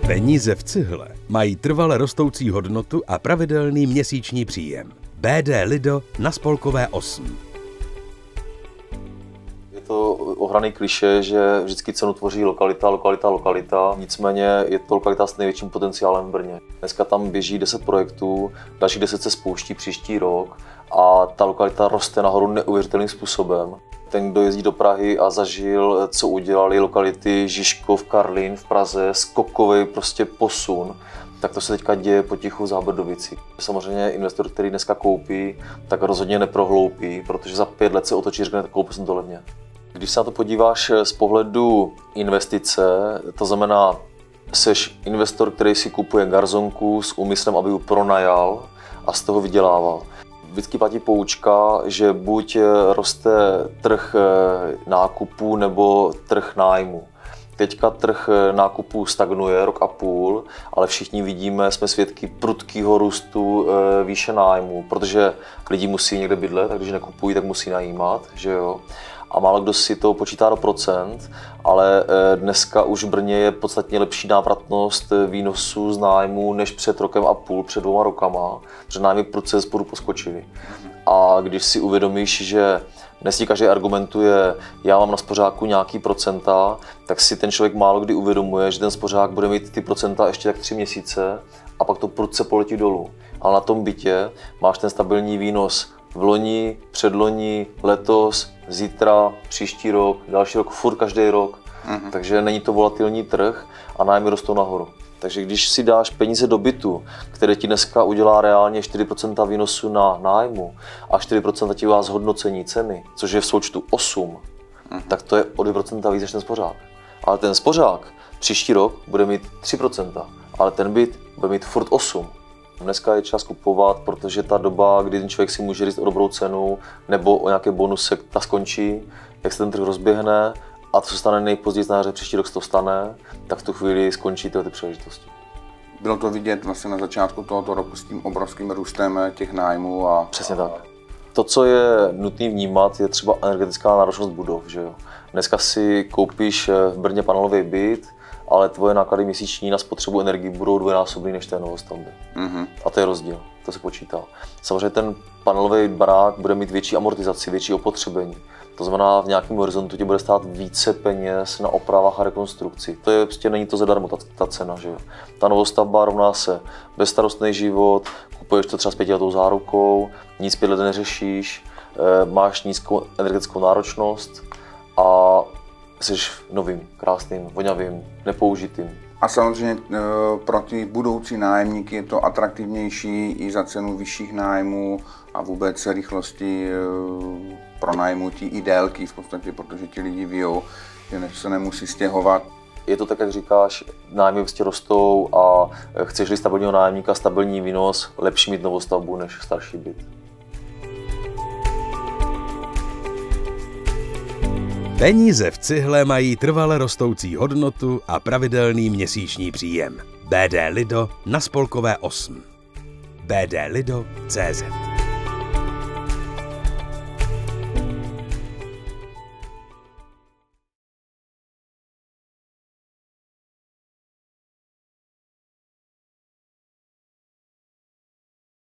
Peníze v cihle mají trvale rostoucí hodnotu a pravidelný měsíční příjem. BD Lido na Spolkové 8. Je to ohraný klišé, že vždycky cenu tvoří lokalita. Nicméně je to lokalita s největším potenciálem v Brně. Dneska tam běží 10 projektů, dalších 10 se spouští příští rok a ta lokalita roste nahoru neuvěřitelným způsobem. Ten, kdo jezdí do Prahy a zažil, co udělali lokality Žižkov, Karlín v Praze, skokový prostě posun, tak to se teďka děje potichu v Zábrdovicích. Samozřejmě investor, který dneska koupí, tak rozhodně neprohloupí, protože za 5 let se otočí a řekne, koupil jsem to levně. Když se na to podíváš z pohledu investice, to znamená, seš investor, který si kupuje garzonku s úmyslem, aby ji pronajal a z toho vydělával. Vždycky platí poučka, že buď roste trh nákupů nebo trh nájmu. Teďka trh nákupů stagnuje rok a půl, ale všichni vidíme, jsme svědky prudkého růstu výše nájmu, protože lidi musí někde bydlet, tak když nekupují, tak musí najímat, že jo. A málo kdo si to počítá do procent, ale dneska už v Brně je podstatně lepší návratnost výnosů z nájmu než před rokem a půl, před 2 rokama, protože nájmy prudce sporu poskočily. A když si uvědomíš, že dnes ti každý argumentuje, já mám na spořáku nějaký procenta, tak si ten člověk málo kdy uvědomuje, že ten spořák bude mít ty procenta ještě tak 3 měsíce a pak to prudce poletí dolů. Ale na tom bytě máš ten stabilní výnos v loni, předloni, letos, zítra, příští rok, další rok, furt každý rok. Takže není to volatilní trh a nájmy rostou nahoru. Takže když si dáš peníze do bytu, které ti dneska udělá reálně 4% výnosu na nájmu a 4% ti udělá zhodnocení ceny, což je v součtu 8, tak to je o 2% víc než ten spořák. Ale ten spořák příští rok bude mít 3%, ale ten byt bude mít furt 8. Dneska je čas kupovat, protože ta doba, kdy ten člověk si může říct o dobrou cenu nebo o nějaké bonuse, ta skončí, jak se ten trh rozběhne a to se stane nejpozději na jaře, příští rok se to stane, tak v tu chvíli skončí ty příležitosti. Bylo to vidět vlastně na začátku tohoto roku s tím obrovským růstem těch nájmů a... Přesně tak. To, co je nutné vnímat, je třeba energetická náročnost budov. Že jo? Dneska si koupíš v Brně panelový byt, ale tvoje náklady měsíční na spotřebu energii budou dvojnásobný než té novostavby. A to je rozdíl, to se počítá. Samozřejmě ten panelový barák bude mít větší amortizaci, větší opotřebení. To znamená, v nějakém horizontu ti bude stát více peněz na opravách a rekonstrukci. To je prostě, není to zadarmo ta cena, že jo. Ta novostavba rovná se bezstarostný život, kupuješ to třeba s 5letou zárukou, nic 5 let neřešíš, máš nízkou energetickou náročnost a jsi novým, krásným, vonavým, nepoužitým. A samozřejmě pro ty budoucí nájemníky je to atraktivnější i za cenu vyšších nájmů a vůbec rychlosti pronajmutí i délky v podstatě, protože ti lidi ví, že se nemusí stěhovat. Je to tak, jak říkáš, nájmy prostě rostou a chceš-li stabilního nájemníka, stabilní výnos, lepší mít novostavbu než starší byt. Peníze v cihle mají trvale rostoucí hodnotu a pravidelný měsíční příjem. BD Lido na Spolkové 8. bdlido.cz